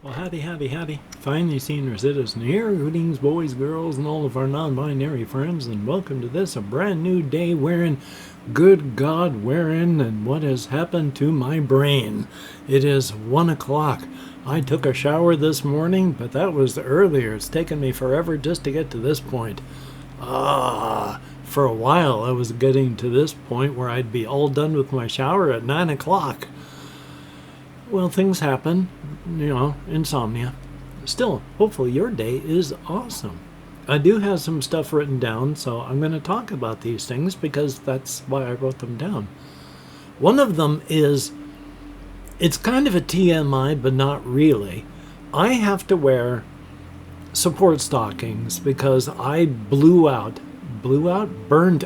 Well, howdy, howdy, howdy. Finally senior citizen here. Greetings, boys, girls, and all of our non-binary friends, and welcome to this, a brand new day wherein, good God, wherein, and what has happened to my brain. It is 1 o'clock. I took a shower this morning, but that was earlier. It's taken me forever just to get to this point. For a while I was getting to this point where I'd be all done with my shower at 9 o'clock. Well, things happen, insomnia. Still, hopefully your day is awesome. I do have some stuff written down, so I'm going to talk about these things because that's why I wrote them down. One of them is, it's kind of a TMI, but not really. I have to wear support stockings because I burned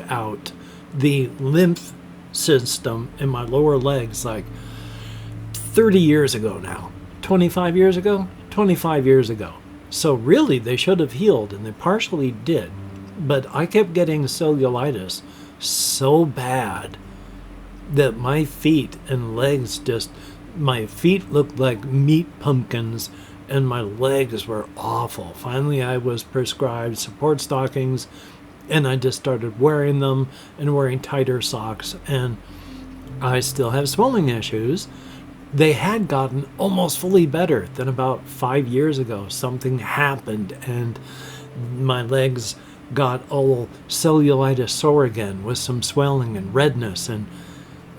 out the lymph system in my lower legs like 30 years ago now. 25 years ago? 25 years ago. So really, they should have healed, and they partially did. But I kept getting cellulitis so bad that my feet and legs my feet looked like meat pumpkins, and my legs were awful. Finally, I was prescribed support stockings, and I just started wearing them and wearing tighter socks, and I still have swelling issues. They had gotten almost fully better. Then about 5 years ago, something happened and my legs got all cellulitis sore again with some swelling and redness, and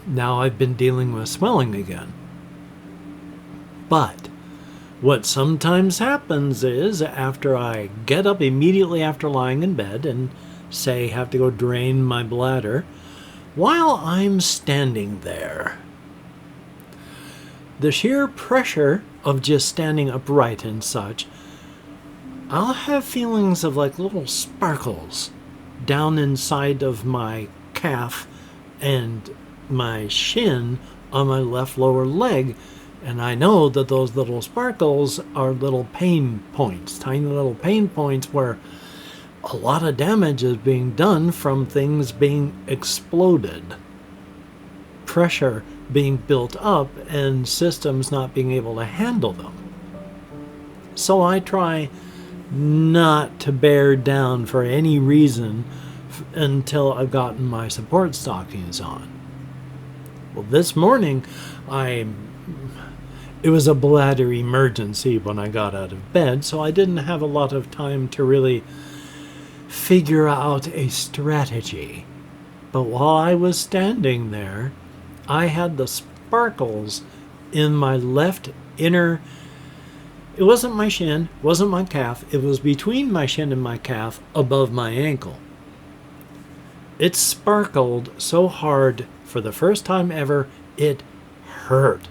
now I've been dealing with swelling again. But what sometimes happens is after I get up immediately after lying in bed and say have to go drain my bladder, while I'm standing there, the sheer pressure of just standing upright and such, I'll have feelings of like little sparkles down inside of my calf and my shin on my left lower leg. And I know that those little sparkles are little pain points, tiny little pain points where a lot of damage is being done from things being exploded. Pressure being built up and systems not being able to handle them. So I try not to bear down for any reason until I've gotten my support stockings on. Well, this morning it was a bladder emergency when I got out of bed, so I didn't have a lot of time to really figure out a strategy. But while I was standing there, I had the sparkles in my left inner, it wasn't my shin, wasn't my calf, it was between my shin and my calf above my ankle. It sparkled so hard for the first time ever, it hurt.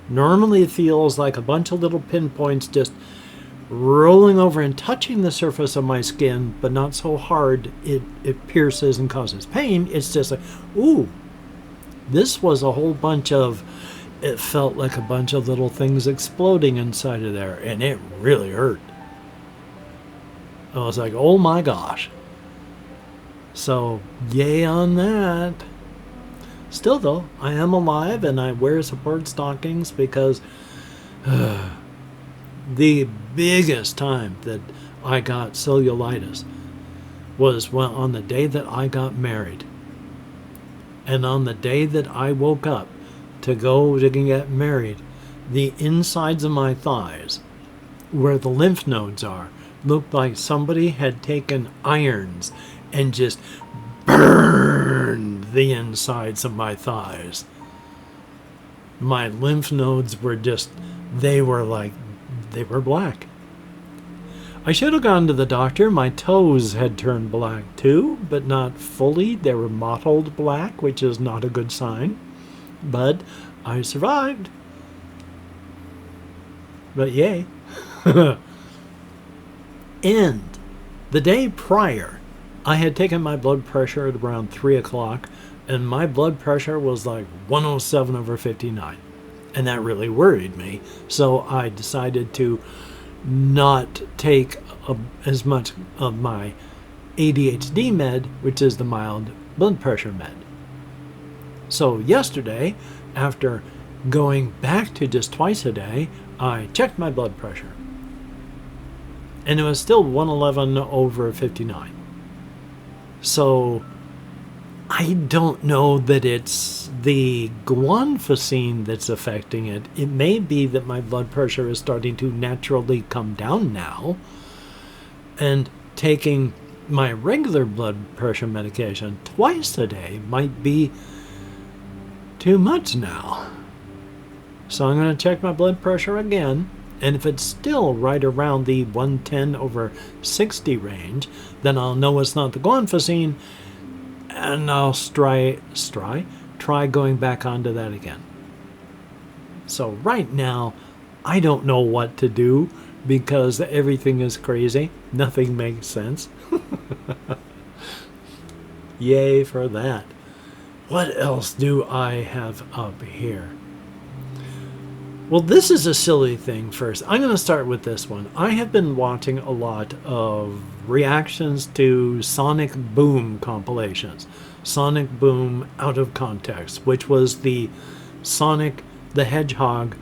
Normally it feels like a bunch of little pinpoints just rolling over and touching the surface of my skin, but not so hard it pierces and causes pain. It's just like, ooh. This was a whole bunch of, it felt like a bunch of little things exploding inside of there, and it really hurt. I was like, oh my gosh. So, yay on that. Still though, I am alive and I wear support stockings because the biggest time that I got cellulitis was on the day that I got married. And on the day that I woke up to go to get married, the insides of my thighs, where the lymph nodes are, looked like somebody had taken irons and just burned the insides of my thighs. My lymph nodes were they were black. I should have gone to the doctor. My toes had turned black too, but not fully. They were mottled black, which is not a good sign. But I survived. But yay. And the day prior, I had taken my blood pressure at around 3 o'clock, and my blood pressure was like 107/59. And that really worried me. So I decided to not take as much of my ADHD med, which is the mild blood pressure med. So yesterday, after going back to just twice a day, I checked my blood pressure, and it was still 111/59. So I don't know that it's the guanfacine that's affecting it. It may be that my blood pressure is starting to naturally come down now, and taking my regular blood pressure medication twice a day might be too much now. So I'm going to check my blood pressure again, and if it's still right around the 110/60 range, then I'll know it's not the guanfacine, and I'll try going back onto that again. So right now, I don't know what to do because everything is crazy. Nothing makes sense. Yay for that. What else do I have up here? Well, this is a silly thing first. I'm going to start with this one. I have been watching a lot of reactions to Sonic Boom compilations. Sonic Boom Out of Context, which was the Sonic the Hedgehog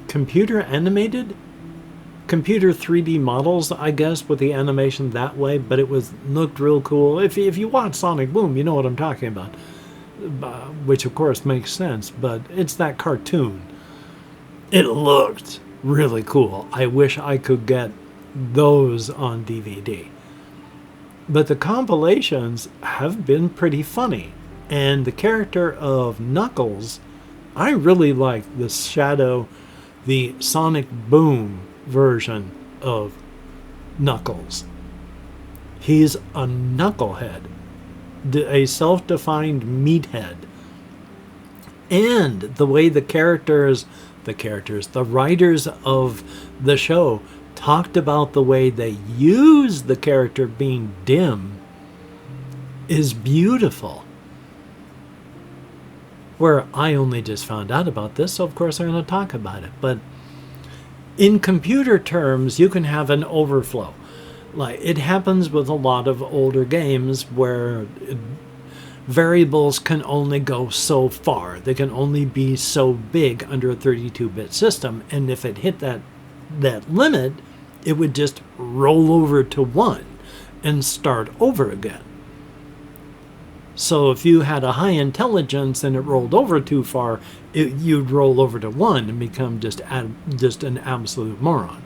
computer 3D models, I guess, with the animation that way, but it looked real cool. If you watch Sonic Boom, you know what I'm talking about, which of course makes sense, but it's that cartoon. It looked really cool. I wish I could get those on DVD. But the compilations have been pretty funny. And the character of Knuckles, I really like the Sonic Boom version of Knuckles. He's a knucklehead, a self-defined meathead. And the way the writers of the show talked about the way they use the character being dim is beautiful. Where I only just found out about this, so of course I'm going to talk about it. But in computer terms, you can have an overflow. Like it happens with a lot of older games where variables can only go so far. They can only be so big under a 32-bit system, and if it hit that limit, it would just roll over to 1 and start over again. So if you had a high intelligence and it rolled over too far, you'd roll over to 1 and become just an absolute moron.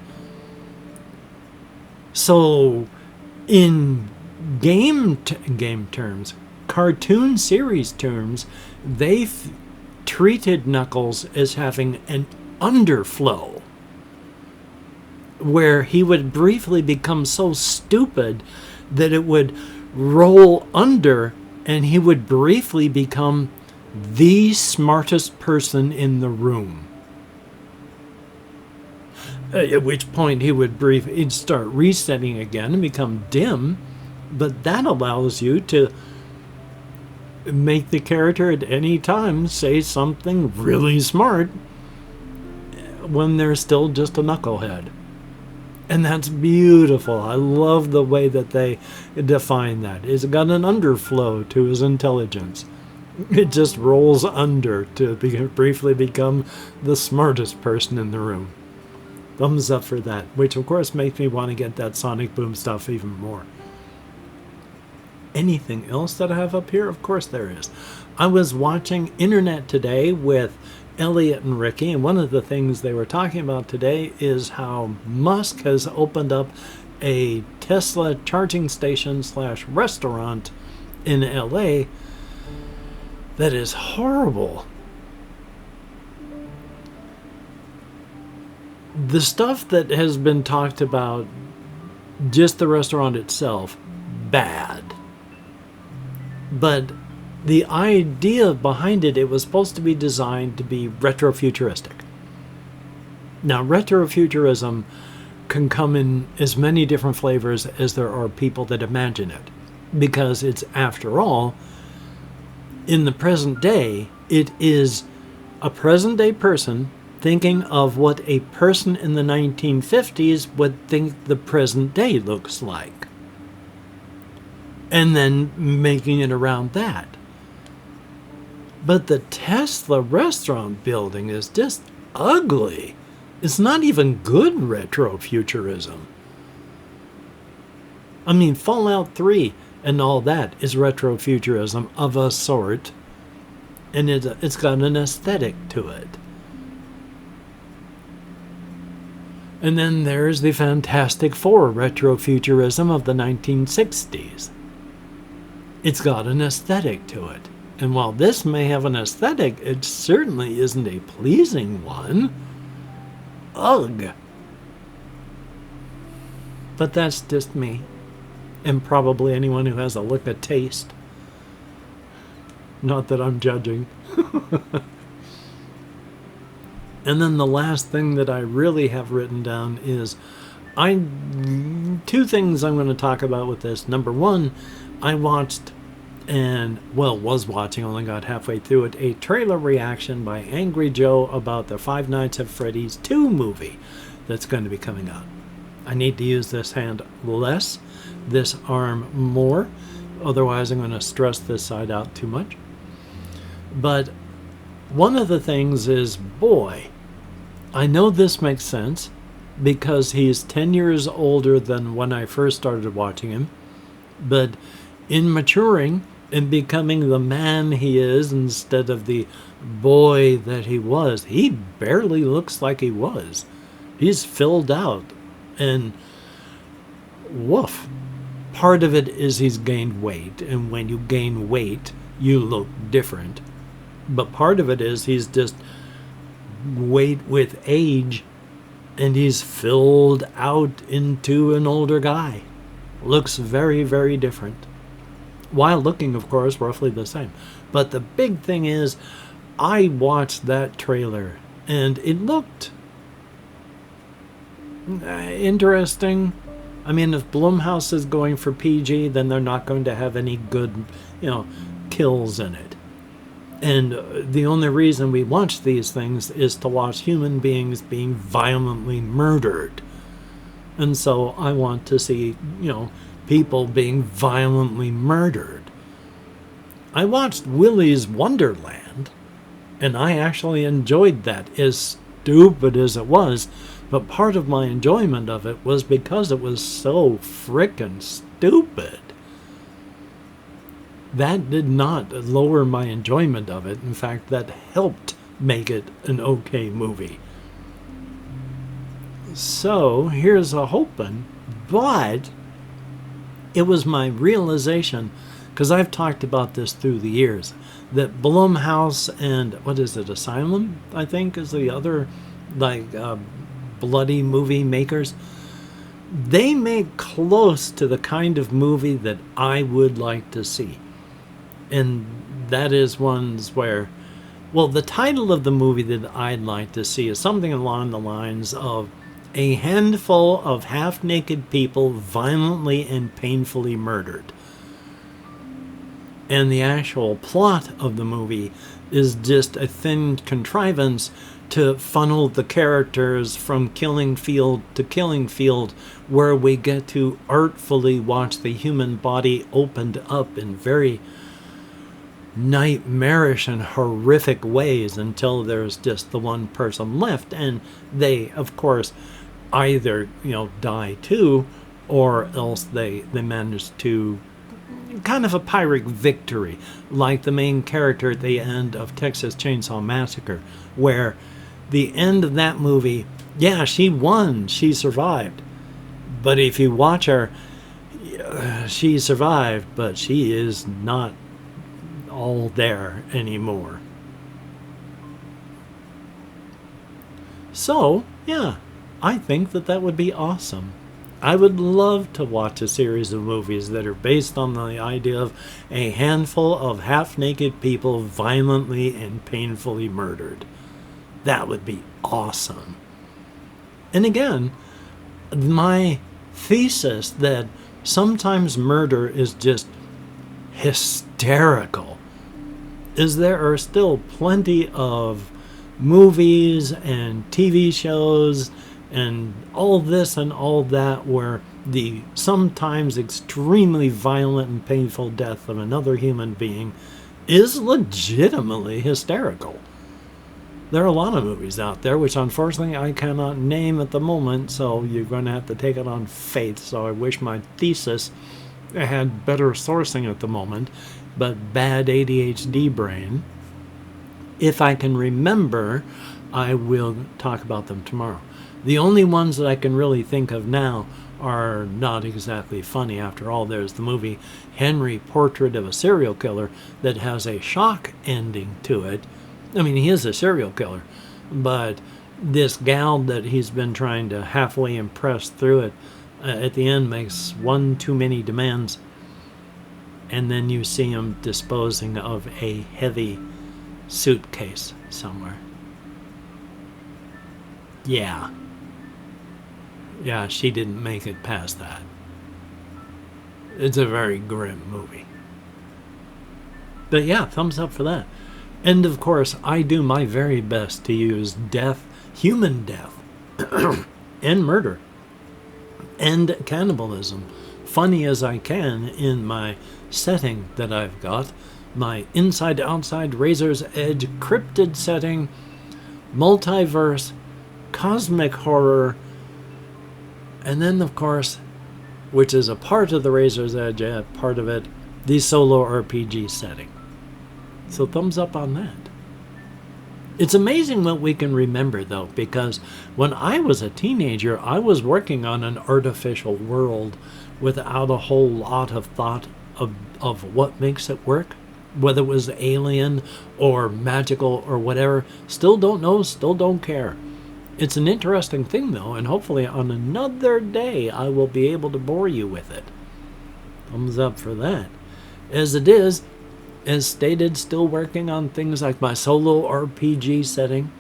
So in game terms, cartoon series terms, they've treated Knuckles as having an underflow, where he would briefly become so stupid that it would roll under and he would briefly become the smartest person in the room. At which point he'd start resetting again and become dim, but that allows you to make the character at any time say something really smart when they're still just a knucklehead. And that's beautiful. I love the way that they define that. It's got an underflow to his intelligence. It just rolls under to briefly become the smartest person in the room. Thumbs up for that, which of course makes me want to get that Sonic Boom stuff even more. Anything else that I have up here? Of course there is. I was watching Internet Today with Elliot and Ricky, and one of the things they were talking about today is how Musk has opened up a Tesla charging station / restaurant in LA that is horrible. The stuff that has been talked about, just the restaurant itself, bad. But the idea behind it, it was supposed to be designed to be retrofuturistic. Now, retrofuturism can come in as many different flavors as there are people that imagine it. Because it's, after all, in the present day, it is a present day person thinking of what a person in the 1950s would think the present day looks like. And then making it around that. But the Tesla restaurant building is just ugly. It's not even good retrofuturism. I mean, Fallout 3 and all that is retrofuturism of a sort, and it's got an aesthetic to it. And then there's the Fantastic Four retrofuturism of the 1960s. It's got an aesthetic to it. And while this may have an aesthetic, it certainly isn't a pleasing one. Ugh. But that's just me. And probably anyone who has a lick of taste. Not that I'm judging. And then the last thing that I really have written down is two things I'm going to talk about with this. Number one, I watched was watching, only got halfway through it, a trailer reaction by Angry Joe about the Five Nights at Freddy's 2 movie that's going to be coming out. I need to use this hand less, this arm more, otherwise I'm going to stress this side out too much. But one of the things is, boy, I know this makes sense because he's 10 years older than when I first started watching him, but in maturing and becoming the man he is instead of the boy that he was, he barely looks like he was. He's filled out, and woof. Part of it is he's gained weight, and when you gain weight, you look different. But part of it is he's just weight with age, and he's filled out into an older guy. Looks very, very different. While looking, of course, roughly the same. But the big thing is, I watched that trailer, and it looked interesting. I mean, if Blumhouse is going for PG, then they're not going to have any good, kills in it. And the only reason we watch these things is to watch human beings being violently murdered. And so I want to see, people being violently murdered. I watched Willy's Wonderland, and I actually enjoyed that, as stupid as it was. But part of my enjoyment of it was because it was so frickin' stupid. That did not lower my enjoyment of it. In fact, that helped make it an okay movie. So, here's a hoping. But it was my realization, because I've talked about this through the years, that Blumhouse and, Asylum, I think, is the other, bloody movie makers. They make close to the kind of movie that I would like to see. And that is ones where, the title of the movie that I'd like to see is something along the lines of a handful of half-naked people violently and painfully murdered. And the actual plot of the movie is just a thin contrivance to funnel the characters from killing field to killing field, where we get to artfully watch the human body opened up in very nightmarish and horrific ways until there's just the one person left, and they, of course, either die too, or else they manage to kind of a Pyrrhic victory, like the main character at the end of Texas Chainsaw Massacre, where the end of that movie, she won, she survived, but if you watch her, she survived, but she is not all there anymore. So, I think that would be awesome. I would love to watch a series of movies that are based on the idea of a handful of half-naked people violently and painfully murdered. That would be awesome. And again, my thesis that sometimes murder is just hysterical is there are still plenty of movies and TV shows and all this and all that where the sometimes extremely violent and painful death of another human being is legitimately hysterical. There are a lot of movies out there, which unfortunately I cannot name at the moment, so you're going to have to take it on faith. So I wish my thesis had better sourcing at the moment, but bad ADHD brain. If I can remember, I will talk about them tomorrow. The only ones that I can really think of now are not exactly funny. After all, there's the movie Henry, Portrait of a Serial Killer, that has a shock ending to it. I mean, he is a serial killer, but this gal that he's been trying to halfway impress through it, at the end makes one too many demands, and then you see him disposing of a heavy suitcase somewhere. Yeah, she didn't make it past that. It's a very grim movie. But yeah, thumbs up for that. And of course, I do my very best to use death, human death, and murder, and cannibalism, funny as I can in my setting that I've got, my inside-outside razor's edge cryptid setting, multiverse, cosmic horror, and then of course, which is a part of the razor's edge, part of it, the solo RPG setting. So thumbs up on that. It's amazing what we can remember, though, because when I was a teenager, I was working on an artificial world without a whole lot of thought of what makes it work, whether it was alien or magical or whatever. Still don't know, still don't care. It's an interesting thing, though, and hopefully on another day I will be able to bore you with it. Thumbs up for that. As it is, as stated, still working on things like my solo RPG setting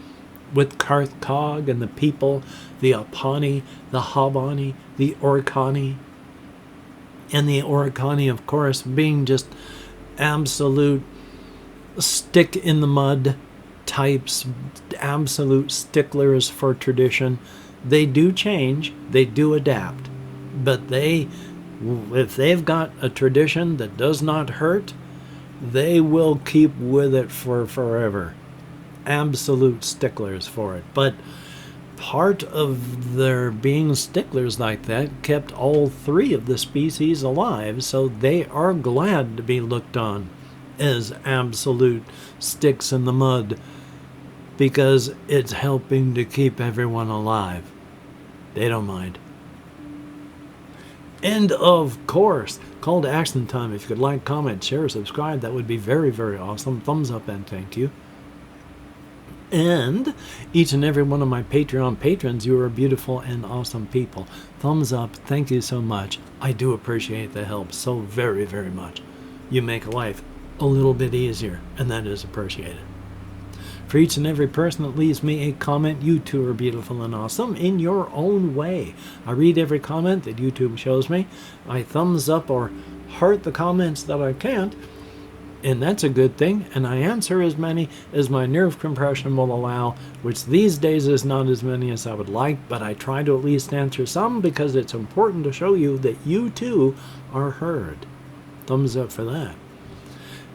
with Karth Cog and the people, the Apani, the Habani, the Orkani, and the Orkani, of course, being just absolute stick in the mud types, absolute sticklers for tradition. They do change, they do adapt, but if they've got a tradition that does not hurt, they will keep with it for forever. Absolute sticklers for it. But part of their being sticklers like that kept all three of the species alive, so they are glad to be looked on as absolute sticks in the mud because it's helping to keep everyone alive. They don't mind. And of course, call to action time. If you could like, comment, share, subscribe, that would be very, very awesome. Thumbs up and thank you. And each and every one of my Patreon patrons, you are beautiful and awesome people. Thumbs up. Thank you so much. I do appreciate the help so very, very much. You make life a little bit easier, and that is appreciated. For each and every person that leaves me a comment, you too are beautiful and awesome in your own way. I read every comment that YouTube shows me. I thumbs up or heart the comments that I can't, and that's a good thing. And I answer as many as my nerve compression will allow, which these days is not as many as I would like, but I try to at least answer some because it's important to show you that you too are heard. Thumbs up for that.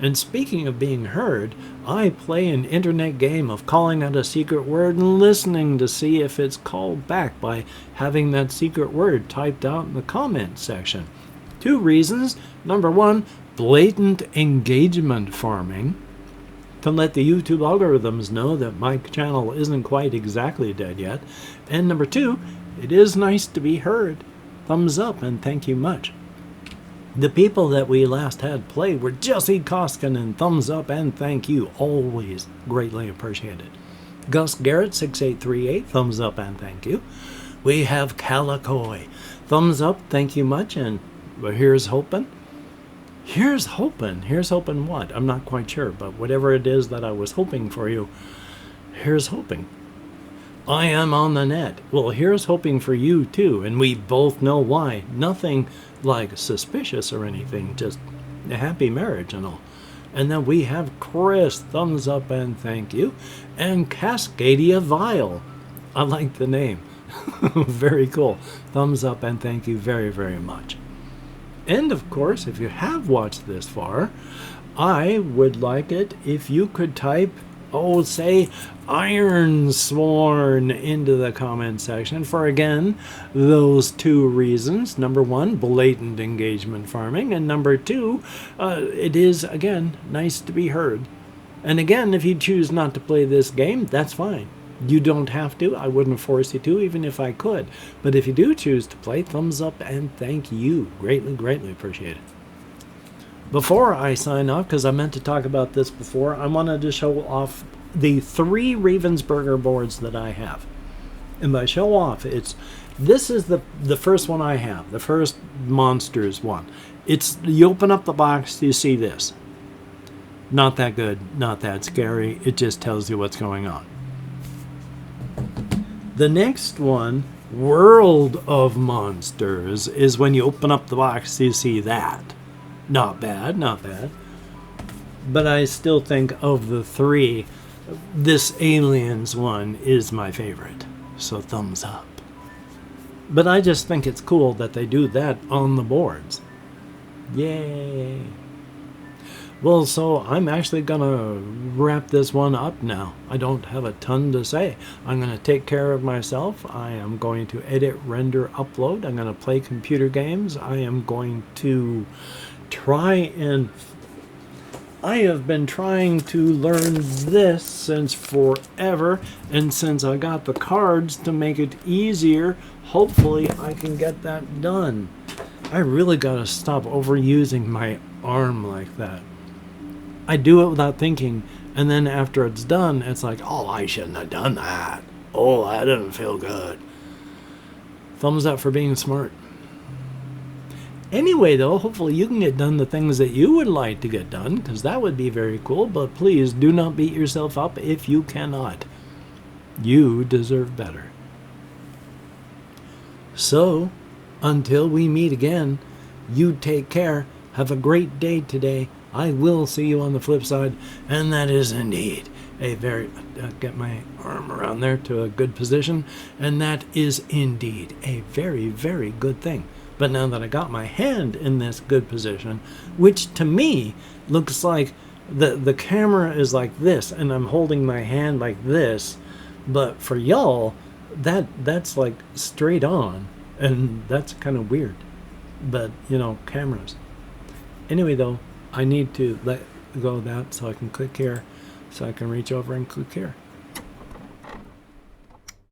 And speaking of being heard, I play an internet game of calling out a secret word and listening to see if it's called back by having that secret word typed out in the comment section. 2 reasons. Number 1, blatant engagement farming, to let the YouTube algorithms know that my channel isn't quite exactly dead yet. And number 2, it is nice to be heard. Thumbs up and thank you much. The people that we last had play were Jesse Koskin, and thumbs up and thank you. Always greatly appreciated. Gus Garrett 6838, thumbs up and thank you. We have Calicoy, thumbs up, thank you much. And here's hoping. Here's hoping. Here's hoping what? I'm not quite sure, but whatever it is that I was hoping for you, here's hoping. I am on the net. Well, here's hoping for you too, and we both know why. Nothing like suspicious or anything, just a happy marriage and all. And then we have Chris, thumbs up and thank you, and Cascadia Vile. I like the name. Very cool. Thumbs up and thank you very, very much. And of course, if you have watched this far, I would like it if you could type Oh, say Iron Sworn into the comment section for, again, those two reasons. Number one, blatant engagement farming. And number two, it is, again, nice to be heard. And again, if you choose not to play this game, that's fine. You don't have to. I wouldn't force you to, even if I could. But if you do choose to play, thumbs up and thank you. Greatly, greatly appreciate it. Before I sign off, because I meant to talk about this before, I wanted to show off the 3 Ravensburger boards that I have. And by show off, this is the first one I have, the first Monsters one. You open up the box, you see this. Not that good, not that scary. It just tells you what's going on. The next one, World of Monsters, is when you open up the box, you see that. Not bad, not bad. But I still think of the 3, this Aliens one is my favorite. So thumbs up. But I just think it's cool that they do that on the boards. Yay. Well, so I'm actually going to wrap this one up now. I don't have a ton to say. I'm going to take care of myself. I am going to edit, render, upload. I'm going to play computer games. I am going to I have been trying to learn this since forever, and since I got the cards to make it easier, hopefully I can get that done. I really gotta stop overusing my arm like that. I do it without thinking, and then after it's done, it's like, oh, I shouldn't have done that. Oh, that didn't feel good. Thumbs up for being smart. Anyway, though, hopefully you can get done the things that you would like to get done, because that would be very cool, but please do not beat yourself up if you cannot. You deserve better. So, until we meet again, you take care. Have a great day today. I will see you on the flip side, and that is indeed a very... get my arm around there to a good position, and that is indeed a very, very good thing. But now that I got my hand in this good position, which to me looks like the camera is like this, and I'm holding my hand like this, but for y'all, that's like straight on, and that's kind of weird. But, you know, cameras. Anyway, though, I need to let go of that so I can click here, so I can reach over and click here.